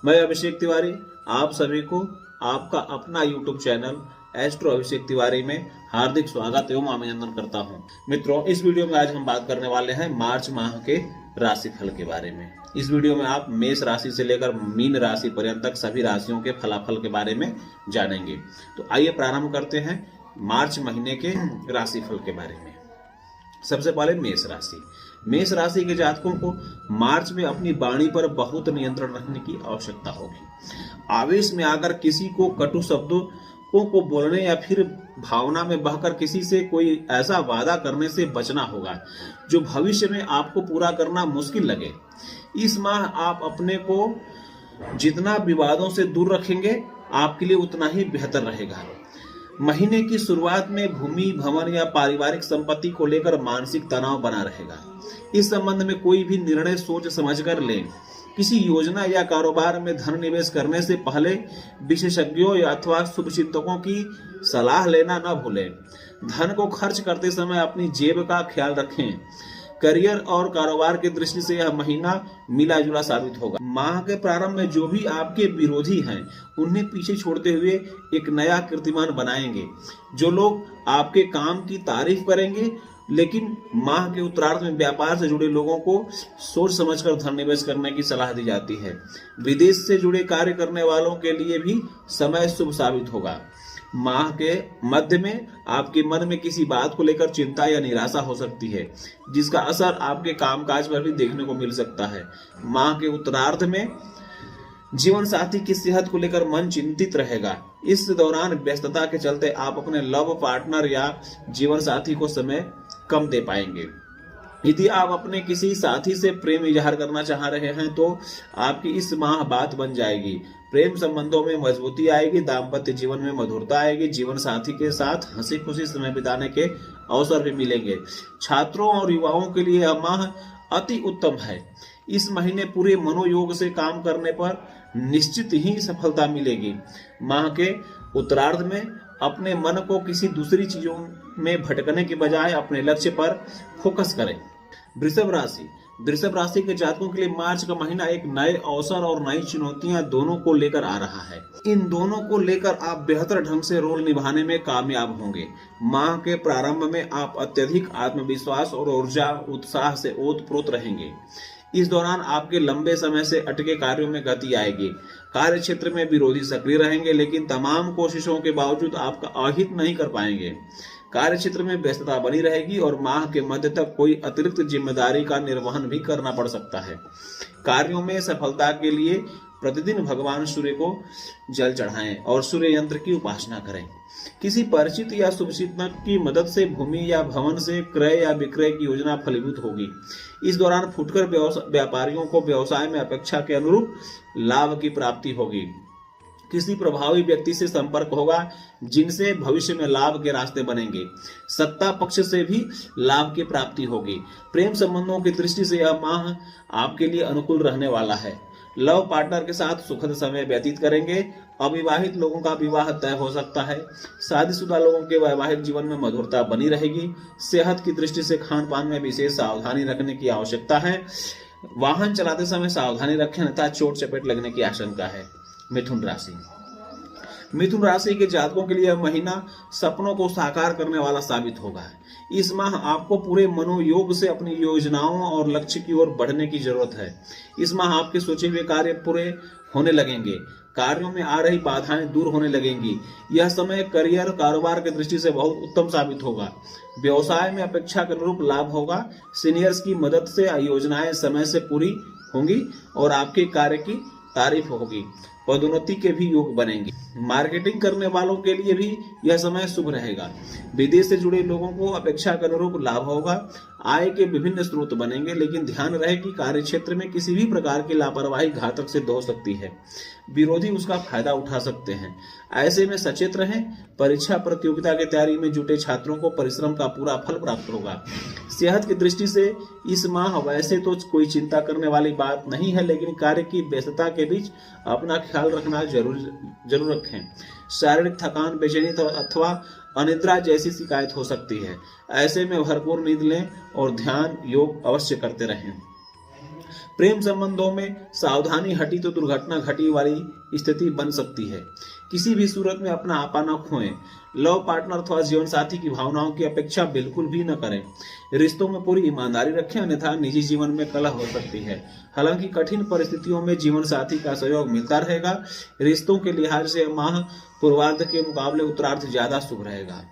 मैं अभिषेक तिवारी आप सभी को आपका अपना YouTube channel astro Abhishek Tiwari में हार्दिक स्वागत एवं अभिनंदन करता हूं। मित्रों, इस वीडियो में आज हम बात करने वाले हैं मार्च माह के राशिफल के बारे में। इस वीडियो में आप मेष राशि से लेकर मीन राशि पर्यंत तक सभी राशियों के फलाफल के बारे में जानेंगे। तो आइए प्रारंभ करते हैं मार्च महीने के राशिफल के बारे में। सबसे पहले मेष राशि। मेष राशि के जातकों को मार्च में अपनी वाणी पर बहुत नियंत्रण रखने की आवश्यकता होगी। आवेश में आकर किसी को कटु शब्दों को बोलने या फिर भावना में बहकर किसी से कोई ऐसा वादा करने से बचना होगा जो भविष्य में आपको पूरा करना मुश्किल लगे। इस माह आप अपने को जितना विवादों से दूर रखेंगे आपके लिए उतना ही बेहतर रहेगा। महीने की शुरुआत में भूमि, भवन या पारिवारिक संपत्ति को लेकर मानसिक तनाव बना रहेगा। इस संबंध में कोई भी निर्णय सोच समझकर लें। किसी योजना या कारोबार में धन निवेश करने से पहले विशेषज्ञों अथवा शुभचिंतकों की सलाह लेना न भूलें। धन को खर्च करते समय अपनी जेब का ख्याल रखें। करियर और कारोबार की दृष्टि से यह महीना मिला जुला साबित होगा। माह के प्रारंभ में जो भी आपके विरोधी हैं उन्हें पीछे छोड़ते हुए एक नया कीर्तिमान बनाएंगे। जो लोग आपके काम की तारीफ करेंगे, लेकिन माह के उत्तरार्ध में व्यापार से जुड़े लोगों को सोच समझकर धन निवेश करने की सलाह दी जाती है। विदेश से जुड़े कार्य करने वालों के लिए भी समय शुभ साबित होगा। माह के मध्य में आपके मन में किसी बात को लेकर चिंता या निराशा हो सकती है, जिसका असर आपके कामकाज पर भी देखने को मिल सकता है। माह के उत्तरार्ध में जीवन साथी की सेहत को लेकर मन चिंतित रहेगा। इस दौरान व्यस्तता के चलते आप अपने लव पार्टनर या जीवन साथी को समय कम दे पाएंगे। यदि आप अपने किसी साथी से प्रेम इजहार करना चाह रहे हैं तो आपकी इस माह बात बन जाएगी। प्रेम संबंधों में मजबूती आएगी, दाम्पत्य जीवन में मधुरता आएगी, जीवन साथी के साथ हंसी खुशी समय बिताने के अवसर भी मिलेंगे। छात्रों और युवाओं के लिए यह माह अति उत्तम है। इस महीने पूरे मनोयोग से काम करने पर निश्चित ही सफलता मिलेगी। माह के उत्तरार्ध में अपने मन को किसी दूसरी चीजों में भटकने के बजाय अपने लक्ष्य पर फोकस करें। वृषभ राशि। वृषभ राशि के जातकों के लिए मार्च का महीना एक नए अवसर और नई चुनौतियां दोनों को लेकर आ रहा है। इन दोनों को लेकर आप बेहतर ढंग से रोल निभाने में कामयाब होंगे। माह के प्रारंभ में आप अत्यधिक आत्मविश्वास और ऊर्जा उत्साह से ओतप्रोत रहेंगे। इस दौरान आपके लंबे समय से अटके कार्यों में गति आएगी। कार्य क्षेत्र में विरोधी सक्रिय रहेंगे, लेकिन तमाम कोशिशों के बावजूद आपका अहित नहीं कर पाएंगे। कार्य क्षेत्र में व्यस्तता बनी रहेगी और माह के मध्य तक कोई अतिरिक्त जिम्मेदारी का निर्वहन भी करना पड़ सकता है। कार्यों में सफलता के लिए प्रतिदिन भगवान सूर्य को जल चढ़ाएं और सूर्य यंत्र की उपासना करें। किसी परिचित या शुभचिंतक की मदद से भूमि या भवन से क्रय या विक्रय की योजना फलीभूत होगी। इस दौरान फुटकर व्यापारियों को व्यवसाय में अपेक्षा के अनुरूप लाभ की प्राप्ति होगी। किसी प्रभावी व्यक्ति से संपर्क होगा जिनसे भविष्य में लाभ के रास्ते बनेंगे। सत्ता पक्ष से भी लाभ की प्राप्ति होगी। प्रेम संबंधों की दृष्टि से यह माह आपके लिए अनुकूल रहने वाला है। लव पार्टनर के साथ सुखद समय व्यतीत करेंगे। अविवाहित लोगों का विवाह तय हो सकता है। शादीशुदा लोगों के वैवाहिक जीवन में मधुरता बनी रहेगी। सेहत की दृष्टि से खान पान में विशेष सावधानी रखने की आवश्यकता है। वाहन चलाते समय सावधानी रखें, अन्यथा चोट चपेट लगने की आशंका है। मिथुन राशि। मिथुन राशि के जातकों के लिए यह महीना सपनों को साकार करने वाला साबित होगा। इस माह आपको पूरे मनोयोग से अपनी योजनाओं और लक्ष्य की ओर बढ़ने की जरूरत है। इस माह आपके सोचे हुए कार्य पूरे होने लगेंगे। कार्यों में आ रही बाधाएं दूर होने लगेंगी। यह समय करियर कारोबार की दृष्टि से बहुत उत्तम साबित होगा। व्यवसाय में अपेक्षा के अनुरूप लाभ होगा। सीनियर्स की मदद से योजनाएं समय से पूरी होंगी और आपके कार्य की तारीफ होगी। पदोन्नति के भी योग बनेंगे। मार्केटिंग करने वालों के लिए भी यह समय शुभ रहेगा। विदेश से जुड़े लोगों को अपेक्षा के अनुरूप लाभ होगा। आय के विभिन्न स्रोत बनेंगे, लेकिन ध्यान रहे कि कार्य क्षेत्र में किसी भी प्रकार की लापरवाही घातक सिद्ध हो सकती है। विरोधी उसका फायदा उठा सकते हैं। ऐसे में सचेत रहें। परीक्षा प्रतियोगिता की तैयारी में जुटे छात्रों को परिश्रम का पूरा फल प्राप्त होगा। सेहत की दृष्टि से इस माह वैसे तो कोई चिंता करने वाली बात नहीं है, लेकिन कार्य की व्यस्तता के बीच अपना ख्याल रखना जरूर रखें। शारीरिक थकान, बेचैनी अथवा अनिद्रा जैसी शिकायत हो सकती है। ऐसे में भरपूर नींद लें और ध्यान योग अवश्य करते रहें। प्रेम संबंधों में सावधानी हटी तो दुर्घटना घटी वाली स्थिति बन सकती है। किसी भी सूरत में अपना आपा न खोएं। लव पार्टनर अथवा जीवन साथी की भावनाओं की अपेक्षा बिल्कुल भी न करें। रिश्तों में पूरी ईमानदारी रखें, अन्यथा निजी जीवन में कलह हो सकती है। हालांकि कठिन परिस्थितियों में जीवन साथी का सहयोग मिलता रहेगा। रिश्तों के लिहाज से माह पूर्वार्ध के मुकाबले उत्तरार्ध ज्यादा शुभ रहेगा।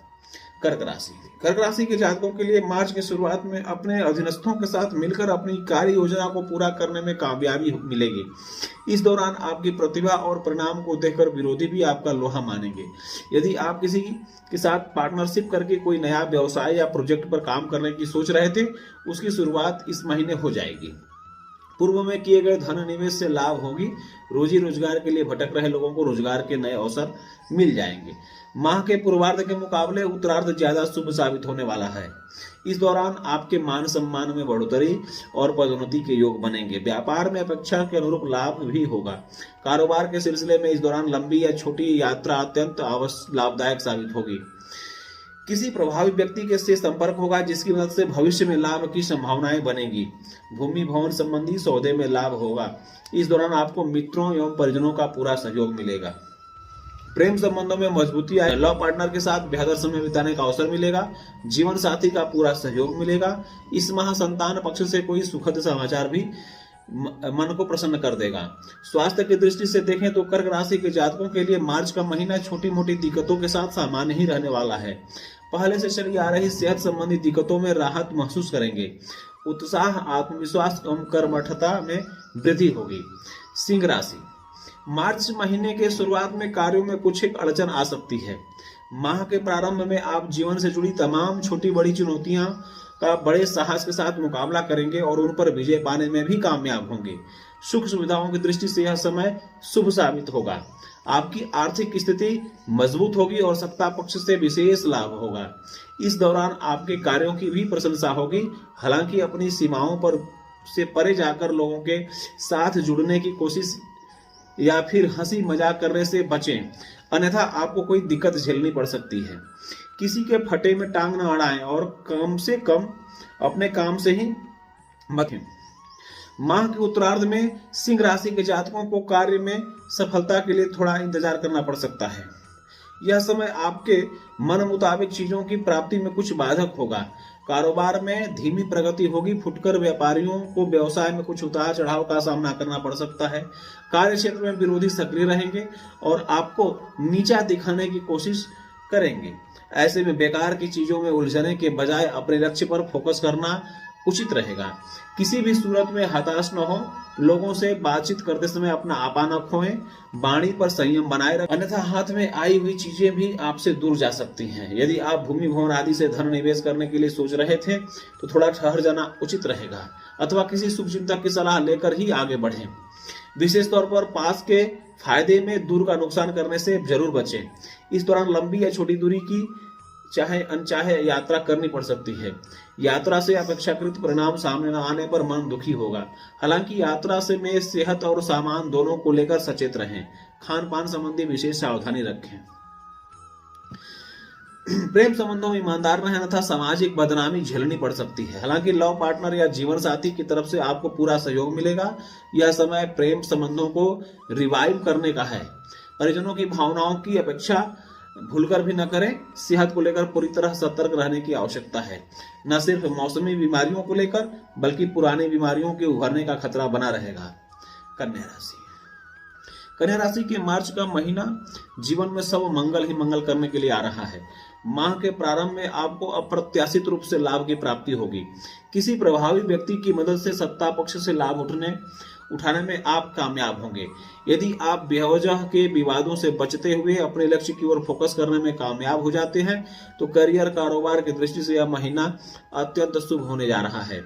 कर्क राशि। कर्क राशि के जातकों के लिए मार्च की शुरुआत में अपने अधीनस्थों के साथ मिलकर अपनी कार्य योजना को पूरा करने में कामयाबी मिलेगी। इस दौरान आपकी प्रतिभा और परिणाम को देखकर विरोधी भी आपका लोहा मानेंगे। यदि आप किसी के साथ पार्टनरशिप करके कोई नया व्यवसाय या प्रोजेक्ट पर काम करने की सोच रहे थे, उसकी शुरुआत इस महीने हो जाएगी। पूर्व में किए गए धन निवेश से लाभ होगी। रोजी रोजगार के लिए भटक रहे लोगों को रोजगार के नए अवसर मिल जाएंगे। माह के पूर्वार्ध के मुकाबले उत्तरार्ध ज्यादा शुभ साबित होने वाला है। इस दौरान आपके मान सम्मान में बढ़ोतरी और पदोन्नति के योग बनेंगे। व्यापार में अपेक्षा के अनुरूप लाभ भी होगा। कारोबार के सिलसिले में इस दौरान लंबी या छोटी यात्रा अत्यंत लाभदायक साबित होगी। किसी प्रभावी व्यक्ति के से संपर्क होगा, जिसकी मदद से भविष्य में लाभ की संभावनाएं बनेगी। भूमि भवन संबंधी सौदे में लाभ होगा। इस दौरान आपको मित्रों एवं परिजनों का पूरा सहयोग मिलेगा। प्रेम संबंधों में मजबूती आए। लव पार्टनर के साथ बेहतर समय बिताने का अवसर मिलेगा। जीवन साथी का पूरा सहयोग मिलेगा। इस माह संतान पक्ष से कोई सुखद समाचार भी मन को प्रसन्न कर देगा। स्वास्थ्य की दृष्टि से देखें तो कर्क राशि के जातकों के लिए मार्च का महीना छोटी मोटी दिक्कतों के साथ सामान्य ही रहने वाला है। पहले से चली आ रही सेहत संबंधी दिक्कतों में राहत महसूस करेंगे। उत्साह, आत्मविश्वास एवं कर्मठता में वृद्धि होगी। सिंह राशि। मार्च महीने के शुरुआत में कार्यों में कुछ एक अड़चन आ सकती है। माह के प्रारंभ में आप जीवन से जुड़ी तमाम छोटी बड़ी चुनौतियां का बड़े साहस के साथ मुकाबला करेंगे और उन पर विजय पाने में भी कामयाब होंगे। सुख सुविधाओं की दृष्टि से यह समय शुभ साबित होगा। आपकी आर्थिक स्थिति मजबूत होगी और सत्ता पक्ष से विशेष लाभ होगा। इस दौरान आपके कार्यों की भी प्रशंसा होगी। हालांकि अपनी सीमाओं पर से परे जाकर लोगों के साथ जुड़ने की कोशिश या फिर हंसी मजाक करने से बचें, अन्यथा आपको कोई दिक्कत झेलनी पड़ सकती है। किसी के फटे में टांग न अड़ाएं और कम से कम अपने काम से ही मत। माह के उत्तरार्ध में सिंह राशि के जातकों को कार्य में सफलता के लिए थोड़ा इंतजार करना पड़ सकता है। यह समय आपके मन मुताबिक चीजों की प्राप्ति में कुछ बाधक होगा। कारोबार में धीमी प्रगति होगी। फुटकर व्यापारियों को व्यवसाय में कुछ उतार चढ़ाव का सामना करना पड़ सकता है। कार्य क्षेत्र में विरोधी सक्रिय रहेंगे और आपको नीचा दिखाने की कोशिश करेंगे। ऐसे में बेकार की चीजों में उलझने के बजाय अपने लक्ष्य पर फोकस करना उचित रहेगा। किसी भी सूरत में हताश न हो। लोगों से बातचीत करते समय अपना आपा न खोएं। वाणी पर संयम बनाए रखें, अन्यथा हाथ में आई हुई चीजें भी आपसे दूर जा सकती हैं। यदि आप भूमि भवन आदि से धन निवेश करने के लिए सोच रहे थे तो थोड़ा ठहर जाना उचित रहेगा, अथवा किसी शुभचिंतक की सलाह लेकर ही आगे बढ़ें। विशेष तौर पर पास के फायदे में दूर का नुकसान करने से जरूर बचें। इस दौरान लंबी या छोटी दूरी की चाहे अनचाहे यात्रा करनी पड़ सकती है। यात्रा से अपेक्षाकृत परिणाम सामने न आने पर मन दुखी होगा। हालांकि यात्रा से में सेहत और सामान दोनों को लेकर सचेत रहें। खान पान संबंधी विशेष सावधानी रखें। प्रेम संबंधों में ईमानदार रहें, अन्यथा सामाजिक बदनामी झेलनी पड़ सकती है। हालांकि लव पार्टनर या जीवन साथी की तरफ से आपको पूरा सहयोग मिलेगा। यह समय प्रेम संबंधों को रिवाइव करने का है। परिजनों की भावनाओं की अपेक्षा भूलकर भी न करें। सेहत को लेकर पूरी तरह सतर्क रहने की आवश्यकता है। न सिर्फ मौसमी बीमारियों को लेकर बल्कि पुरानी बीमारियों के उभरने का खतरा बना रहेगा। कन्या राशि। कन्या राशि के मार्च का महीना जीवन में सब मंगल ही मंगल करने के लिए आ रहा है। माह के प्रारंभ में आपको अप्रत्याशित रूप से लाभ की प्राप्ति होगी। किसी प्रभावी व्यक्ति की मदद से सत्ता पक्ष से लाभ उठाने में आप कामयाब होंगे। यदि आप बेवजह के विवादों से बचते हुए अपने लक्ष्य की ओर फोकस करने में कामयाब हो जाते हैं तो करियर कारोबार की दृष्टि से यह महीना अत्यंत शुभ होने जा रहा है।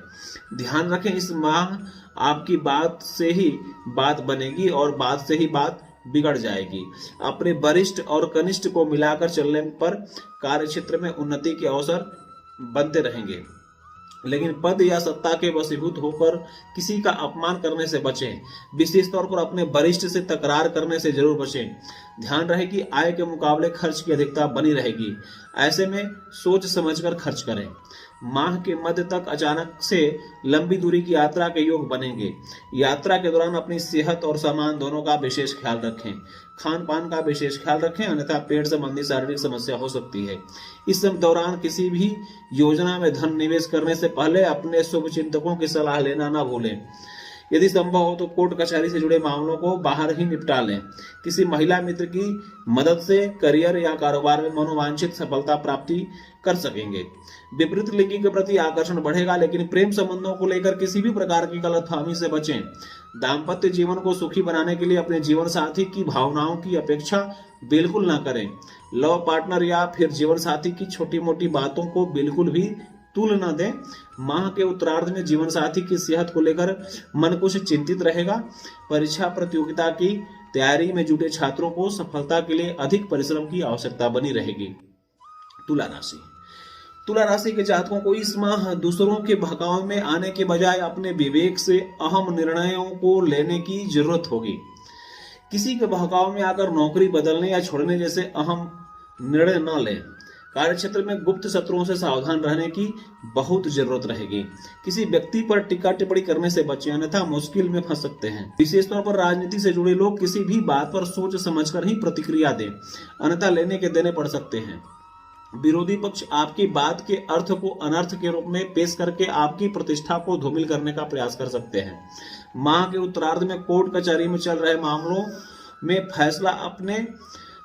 ध्यान रखें, इस माह आपकी बात से ही बात बनेगी और बात से ही बात बिगड़ जाएगी। अपने वरिष्ठ और कनिष्ठ को मिलाकर चलने पर कार्य क्षेत्र में उन्नति के अवसर बनते रहेंगे, लेकिन पद या सत्ता के वशीभूत होकर किसी का अपमान करने से बचें। विशेष तौर पर अपने वरिष्ठ से तकरार करने से जरूर बचें। ध्यान रहे कि आय के मुकाबले खर्च की अधिकता बनी रहेगी। ऐसे में सोच समझकर खर्च करें। माह के मध्य तक अचानक से लंबी दूरी की यात्रा के योग बनेंगे। यात्रा के दौरान अपनी सेहत और सामान दोनों का विशेष ख्याल रखें। खान पान का विशेष ख्याल रखें, अन्यथा पेट संबंधी शारीरिक समस्या हो सकती है। इस दौरान किसी भी योजना में धन निवेश करने से पहले अपने शुभ चिंतकों की सलाह लेना न भूलें। यदि संभव हो तो कोर्ट कचहरी से जुड़े मामलों को बाहर ही निपटा लें। किसी महिला मित्र की मदद से करियर या कारोबार में मनोवांछित सफलता प्राप्ति कर सकेंगे। विपरीत लिंगी के प्रति आकर्षण बढ़ेगा, लेकिन प्रेम संबंधों को लेकर किसी भी प्रकार की गलतफहमी से बचें। दाम्पत्य जीवन को सुखी बनाने के लिए अपने जीवन साथी की भावनाओं की अपेक्षा बिल्कुल न करें। लव पार्टनर या फिर जीवन साथी की छोटी मोटी बातों को बिल्कुल भी तूल न दें। माह के उत्तरार्ध में जीवन साथी की सेहत को लेकर मन कुछ चिंतित रहेगा। परीक्षा प्रतियोगिता की तैयारी में जुटे छात्रों को सफलता के लिए अधिक परिश्रम की आवश्यकता बनी रहेगी। तुला राशि। तुला राशि के जातकों को इस माह दूसरों के बहकावे में आने के बजाय अपने विवेक से अहम निर्णयों को लेने की जरूरत होगी। किसी के बहकावे में आकर नौकरी बदलने या छोड़ने जैसे अहम निर्णय न लें। कार्य क्षेत्र में गुप्त शत्रुओं से सावधान रहने की बहुत जरूरत रहेगी। किसी व्यक्ति पर टीका टिप्पणी करने से बचें, अन्यथा मुश्किल में फंस सकते हैं। विशेष तौर पर राजनीति से जुड़े लोग किसी भी बात पर सोच समझकर ही प्रतिक्रिया दें, अन्यथा लेने के देने पड़ सकते हैं। विरोधी पक्ष आपकी बात के अर्थ को अनर्थ के रूप में पेश करके आपकी प्रतिष्ठा को धूमिल करने का प्रयास कर सकते हैं। माह के उत्तरार्ध में कोर्ट कचहरी में चल रहे मामलों में फैसला अपने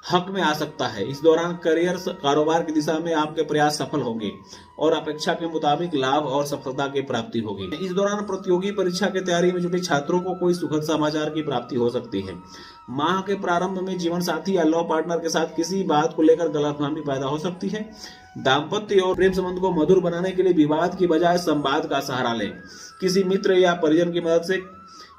हक में आ सकता है। इस दौरान करियर कारोबार की दिशा में आपके प्रयास सफल होंगे और अपेक्षा के मुताबिक लाभ और सफलता की प्राप्ति होगी। इस दौरान प्रतियोगी परीक्षा की तैयारी में जुटे छात्रों को कोई सुखद समाचार की प्राप्ति हो सकती है। माह के प्रारंभ में जीवन साथी या लव पार्टनर के साथ किसी बात को लेकर गलतफहमी पैदा हो सकती है। दाम्पत्य और प्रेम संबंध को मधुर बनाने के लिए विवाद की बजाय संवाद का सहारा लें। किसी मित्र या परिजन की मदद से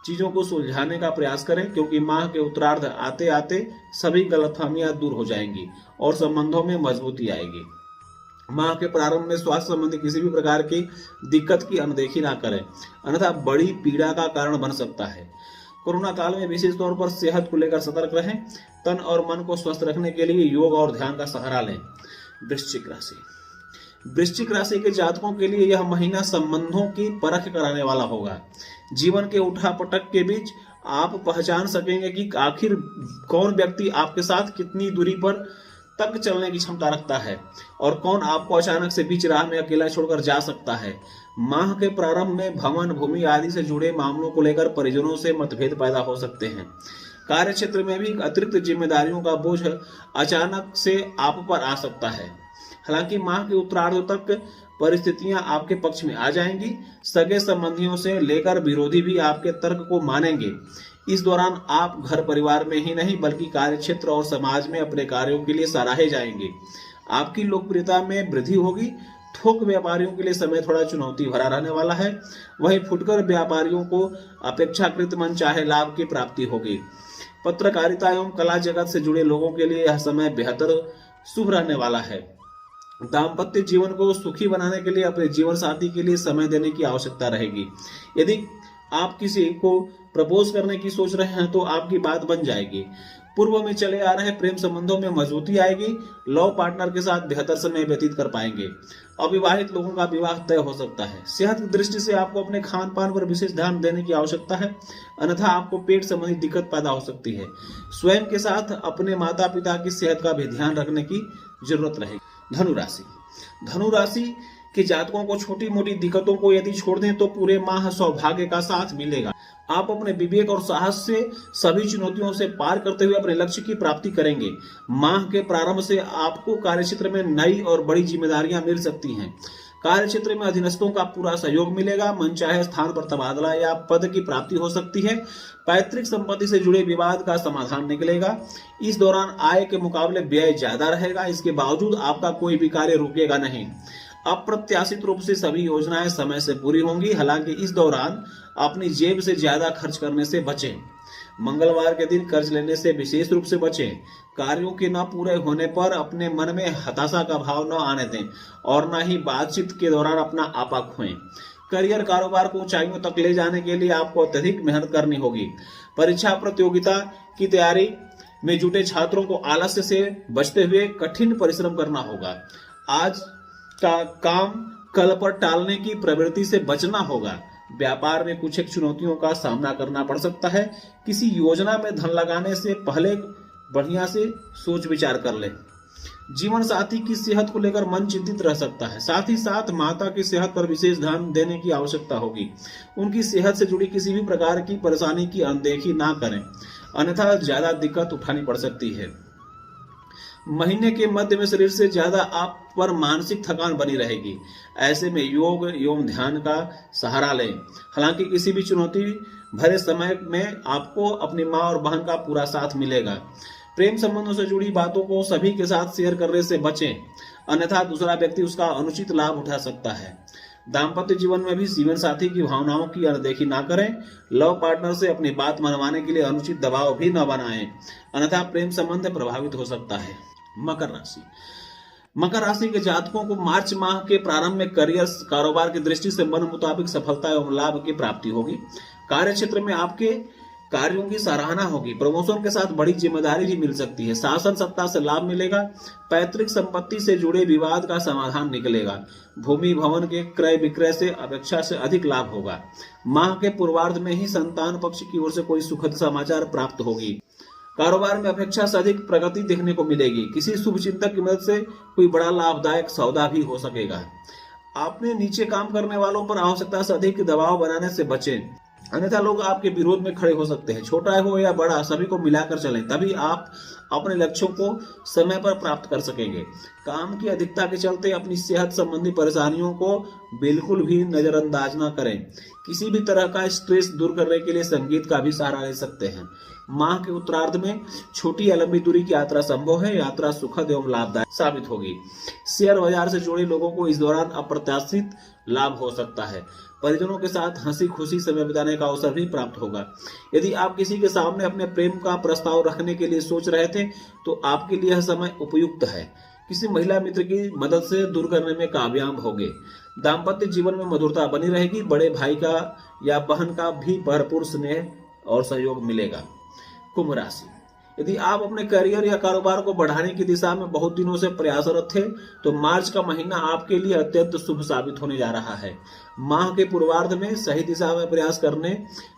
चीजों को सुलझाने का प्रयास करें, क्योंकि माह के उत्तरार्ध आते आते सभी गलतफहमियां दूर हो जाएंगी और संबंधों में मजबूती आएगी। माह के प्रारंभ में स्वास्थ्य संबंधी किसी भी प्रकार की दिक्कत की अनदेखी ना करें, अन्यथा बड़ी पीड़ा का कारण बन सकता है। कोरोना काल में विशेष तौर पर सेहत को लेकर सतर्क रहें। तन और मन को स्वस्थ रखने के लिए योग और ध्यान का सहारा लें। वृश्चिक राशि। वृश्चिक राशि के जातकों के लिए यह महीना संबंधों की परख कराने वाला होगा। जीवन के उठापटक के बीच आप पहचान सकेंगे कि आखिर कौन व्यक्ति आपके साथ कितनी दूरी पर तक चलने की क्षमता रखता है और कौन आपको अचानक से बीच राह में अकेला छोड़कर जा सकता है। माह के प्रारंभ में भवन भूमि आदि से जुड़े मामलों को लेकर परिजनों से मतभेद पैदा हो सकते हैं। कार्य क्षेत्र में भी अतिरिक्त जिम्मेदारियों का बोझ अचानक से आप पर आ सकता है। हालांकि माह के उत्तरार्ध तक परिस्थितियां आपके पक्ष में आ जाएंगी। सगे संबंधियों से लेकर विरोधी भी आपके तर्क को मानेंगे। इस दौरान आप घर परिवार में ही नहीं बल्कि कार्य क्षेत्र और समाज में अपने कार्यों के लिए सराहे जाएंगे। आपकी लोकप्रियता में वृद्धि होगी। थोक व्यापारियों के लिए समय थोड़ा चुनौती भरा रहने वाला है। वहीं फुटकर व्यापारियों को अपेक्षाकृत मनचाहे लाभ की प्राप्ति होगी। पत्रकारिता एवं कला जगत से जुड़े लोगों के लिए यह समय बेहतर शुभ रहने वाला है। दाम्पत्य जीवन को सुखी बनाने के लिए अपने जीवन साथी के लिए समय देने की आवश्यकता रहेगी। यदि आप किसी को प्रपोज करने की सोच रहे हैं तो आपकी बात बन जाएगी। पूर्व में चले आ रहे प्रेम संबंधों में मजबूती आएगी। लव पार्टनर के साथ बेहतर समय व्यतीत कर पाएंगे। अविवाहित लोगों का विवाह तय हो सकता है। सेहत की दृष्टि से आपको अपने खान पान पर विशेष ध्यान देने की आवश्यकता है, अन्यथा आपको पेट संबंधी दिक्कत पैदा हो सकती है। स्वयं के साथ अपने माता पिता की सेहत का भी ध्यान रखने की जरूरत रहेगी। धनु राशि। धनु राशि के जातकों को छोटी मोटी दिक्कतों को यदि छोड़ दें तो पूरे माह सौभाग्य का साथ मिलेगा। आप अपने विवेक और साहस से सभी चुनौतियों से पार करते हुए अपने लक्ष्य की प्राप्ति करेंगे। माह के प्रारंभ से आपको कार्यक्षेत्र में नई और बड़ी जिम्मेदारियां मिल सकती हैं। कार्य क्षेत्र में अधीनस्थों का पूरा सहयोग मिलेगा। मनचाहे स्थान पर तबादला या पद की प्राप्ति हो सकती है। पैतृक संपत्ति से जुड़े विवाद का समाधान निकलेगा। इस दौरान आय के मुकाबले व्यय ज्यादा रहेगा। इसके बावजूद आपका कोई भी कार्य रुकेगा नहीं। अप्रत्याशित रूप से सभी योजनाएं समय से पूरी होंगी। हालांकि इस दौरान अपनी जेब से ज्यादा खर्च करने से बचें। मंगलवार के दिन कर्ज लेने से विशेष रूप से बचें। कार्यों के न पूरे होने पर अपने मन में हताशा का भाव न आने दें और न ही बातचीत के दौरान अपना आपा खोएं। करियर कारोबार को ऊंचाइयों तक ले जाने के लिए आपको अत्यधिक मेहनत करनी होगी। परीक्षा प्रतियोगिता की तैयारी में जुटे छात्रों को आलस्य से बचते हुए कठिन परिश्रम करना होगा। आज का काम कल पर टालने की प्रवृत्ति से बचना होगा। व्यापार में कुछ एक चुनौतियों का सामना करना पड़ सकता है। किसी योजना में धन लगाने से पहले बढ़िया से सोच विचार कर ले। जीवन साथी की सेहत को लेकर मन चिंतित रह सकता है। साथ ही साथ माता की सेहत पर विशेष ध्यान देने की आवश्यकता होगी। उनकी सेहत से जुड़ी किसी भी प्रकार की परेशानी की अनदेखी ना करें, अन्यथा ज्यादा दिक्कत उठानी पड़ सकती है। महीने के मध्य में शरीर से ज्यादा आप पर मानसिक थकान बनी रहेगी। ऐसे में योग एवं ध्यान का सहारा लें। हालांकि किसी भी चुनौती भरे समय में आपको अपनी माँ और बहन का पूरा साथ मिलेगा। प्रेम संबंधों से जुड़ी बातों को सभी के साथ शेयर करने से बचें, अन्यथा दूसरा व्यक्ति उसका अनुचित लाभ उठा सकता है। दाम्पत्य जीवन में भी जीवन साथी की भावनाओं की अनदेखी ना करें। लव पार्टनर से अपनी बात मनवाने के लिए अनुचित दबाव भी न बनाएं, अन्यथा प्रेम संबंध प्रभावित हो सकता है। मकर राशि। मकर राशि के जातकों को मार्च माह के प्रारंभ में करियर कारोबार की दृष्टि से मन मुताबिक सफलता एवं लाभ की प्राप्ति होगी। कार्य क्षेत्र में आपके कार्यों की सराहना होगी। प्रमोशन के साथ बड़ी जिम्मेदारी भी मिल सकती है। शासन सत्ता से लाभ मिलेगा। पैतृक संपत्ति से जुड़े विवाद का समाधान निकलेगा। भूमि भवन के क्रय विक्रय से अपेक्षा से अधिक लाभ होगा। माह के पूर्वार्ध में ही संतान पक्ष की ओर से कोई सुखद समाचार प्राप्त होगी। कारोबार में अपेक्षा से अधिक प्रगति देखने को मिलेगी। किसी शुभ चिंतक की मदद से कोई बड़ा लाभदायक सौदा भी हो सकेगा। आपने नीचे काम करने वालों पर आवश्यकता से अधिक दबाव बनाने से बचें, अन्यथा लोग आपके विरोध में खड़े हो सकते हैं। छोटा हो या बड़ा, सभी को मिलाकर चलें, तभी आप अपने लक्ष्यों को समय पर प्राप्त कर सकेंगे। काम की अधिकता के चलते अपनी सेहत संबंधी परेशानियों को बिल्कुल भी नजरअंदाज न करें। किसी भी तरह का स्ट्रेस दूर करने के लिए संगीत का भी सहारा ले सकते हैं। माह के उत्तरार्ध में छोटी या लंबी दूरी की यात्रा संभव है। यात्रा सुखद एवं लाभदायक साबित होगी। शेयर बाजार से जुड़े लोगों को इस दौरान अप्रत्याशित लाभ हो सकता है। परिजनों के साथ हंसी खुशी समय बिताने का अवसर भी प्राप्त होगा। यदि आप किसी के सामने अपने प्रेम का प्रस्ताव रखने के लिए सोच रहे थे तो आपके लिए यह समय उपयुक्त है। किसी महिला मित्र की मदद से दूर करने में कामयाब होंगे। दाम्पत्य जीवन में मधुरता बनी रहेगी। बड़े भाई का या बहन का भी भरपूर स्नेह और सहयोग मिलेगा। कुंभ राशि। यदि आप अपने करियर या कारोबार को बढ़ाने की दिशा में बहुत दिनों से प्रयासरत थे तो मार्च का महीना आपके लिए अत्यंत शुभ साबित होने जा रहा है। माह के पूर्वार्ध में सही दिशा में प्रयास करने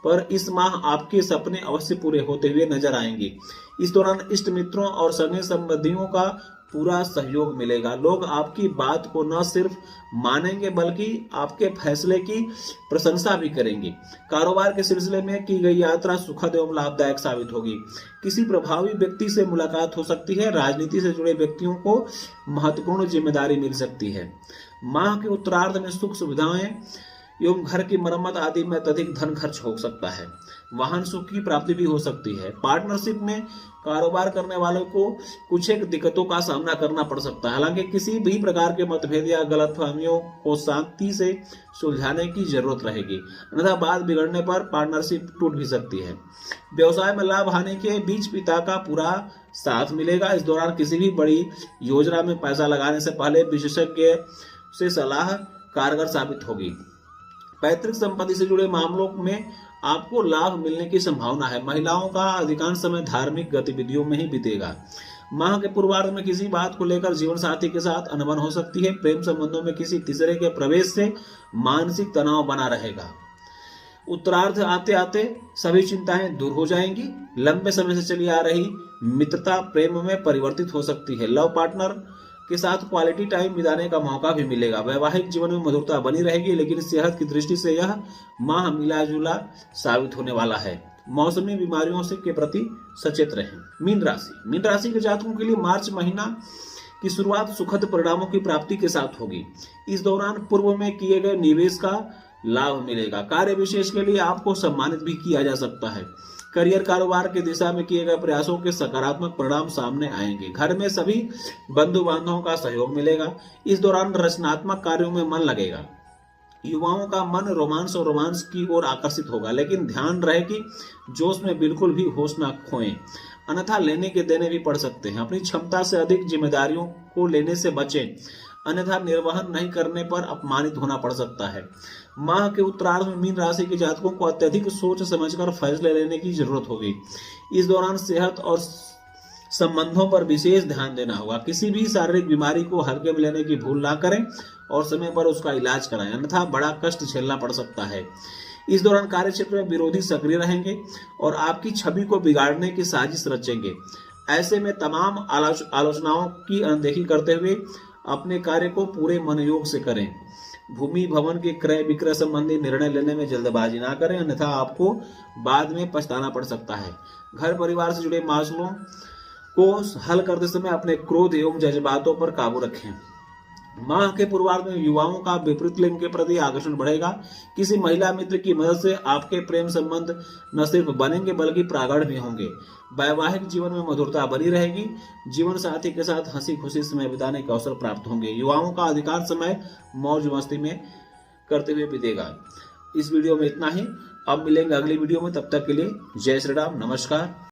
पर इस माह आपके सपने अवश्य पूरे होते हुए नजर आएंगे। इस दौरान इष्ट मित्रों और सगे संबंधियों का पूरा सहयोग मिलेगा। लोग आपकी बात को न सिर्फ मानेंगे बल्कि आपके फैसले की प्रशंसा भी करेंगे। कारोबार के सिलसिले में की गई यात्रा सुखद एवं लाभदायक साबित होगी। किसी प्रभावी व्यक्ति से मुलाकात हो सकती है। राजनीति से जुड़े व्यक्तियों को महत्वपूर्ण जिम्मेदारी मिल सकती है। माह के उत्तरार्ध में सुख सुविधाएं एवं घर की मरम्मत आदि में अत्यधिक धन खर्च हो सकता है। वाहन सुख की प्राप्ति भी हो सकती है। पार्टनरशिप में कारोबार करने वालों को कुछ एक दिक्कतों का सामना करना पड़ सकता है। हालांकि किसी भी प्रकार के मतभेद या गलतफहमियों को शांति से सुलझाने की जरूरत रहेगी, अन्यथा बात बिगड़ने पर पार्टनरशिप टूट भी सकती है। व्यवसाय में लाभ हानि के बीच पिता का पूरा साथ मिलेगा। इस दौरान किसी भी बड़ी योजना में पैसा लगाने से पहले विशेषज्ञ से सलाह कारगर साबित होगी। पैतृक संपत्ति से जुड़े मामलों में आपको लाभ मिलने की संभावना है। महिलाओं का अधिकांश समय धार्मिक गतिविधियों में ही बीतेगा। माह के पूर्वार्ध में किसी बात को लेकर जीवन साथी के साथ अनबन हो सकती है। प्रेम संबंधों में किसी तीसरे के प्रवेश से मानसिक तनाव बना रहेगा। उत्तरार्ध आते आते सभी चिंताएं दूर हो जाएंगी। लंबे समय से चली आ रही मित्रता प्रेम में परिवर्तित हो सकती है। लव पार्टनर के साथ क्वालिटी टाइम बिताने का मौका भी मिलेगा। वैवाहिक जीवन में मधुरता बनी रहेगी, लेकिन सेहत की दृष्टि से यह माह मिला जुला साबित होने वाला है। मौसमी बीमारियों से के प्रति सचेत रहें। मीन राशि। मीन राशि के जातकों के लिए मार्च महीना की शुरुआत सुखद परिणामों की प्राप्ति के साथ होगी। इस दौरान पूर्व में किए गए निवेश का लाभ मिलेगा। कार्य विशेष के लिए आपको सम्मानित भी किया जा सकता है। करियर कारोबार की दिशा में किए गए प्रयासों के सकारात्मक परिणाम सामने आएंगे। घर में सभी बंधु बांधवों का सहयोग मिलेगा। इस दौरान रचनात्मक कार्यों में मन लगेगा। युवाओं का मन रोमांस की ओर आकर्षित होगा, लेकिन ध्यान रहे कि जोश में बिल्कुल भी होश न खोएं, अन्यथा लेने के देने भी पड़ सकते हैं। अपनी क्षमता से अधिक जिम्मेदारियों को लेने से बचें, अन्यथा निर्वहन नहीं करने पर अपमानित होना पड़ सकता है। माह के उत्तरार्ध में मीन राशि के जातकों को अत्यधिक सोच समझकर फैसले लेने की जरूरत होगी। इस दौरान सेहत और संबंधों पर विशेष ध्यान देना होगा। किसी भी शारीरिक बीमारी को हल्के में लेने की भूल ना करें और समय पर उसका इलाज कराएं, अन्यथा बड़ा कष्ट झेलना पड़ सकता है। इस दौरान कार्य क्षेत्र में विरोधी सक्रिय रहेंगे और आपकी छवि को बिगाड़ने की साजिश रचेंगे। ऐसे में तमाम आलोचनाओं की अनदेखी करते हुए अपने कार्य को पूरे मनोयोग से करें। भूमि भवन के क्रय विक्रय संबंधी निर्णय लेने में जल्दबाजी ना करें, अन्यथा आपको बाद में पछताना पड़ सकता है। घर परिवार से जुड़े मसलों को हल करते समय अपने क्रोध एवं जज्बातों पर काबू रखें। माह के पूर्वार्ध में युवाओं का विपरीत लिंग के प्रति आकर्षण बढ़ेगा। किसी महिला मित्र की मदद से आपके प्रेम संबंध न सिर्फ बनेंगे बल्कि प्रगाढ़ भी होंगे। वैवाहिक जीवन में मधुरता बनी रहेगी। जीवन साथी के साथ हंसी खुशी समय बिताने के अवसर प्राप्त होंगे। युवाओं का अधिकांश समय मौज मस्ती में करते हुए बीतेगा। इस वीडियो में इतना ही। अब मिलेंगे अगली वीडियो में, तब तक के लिए जय श्री राम, नमस्कार।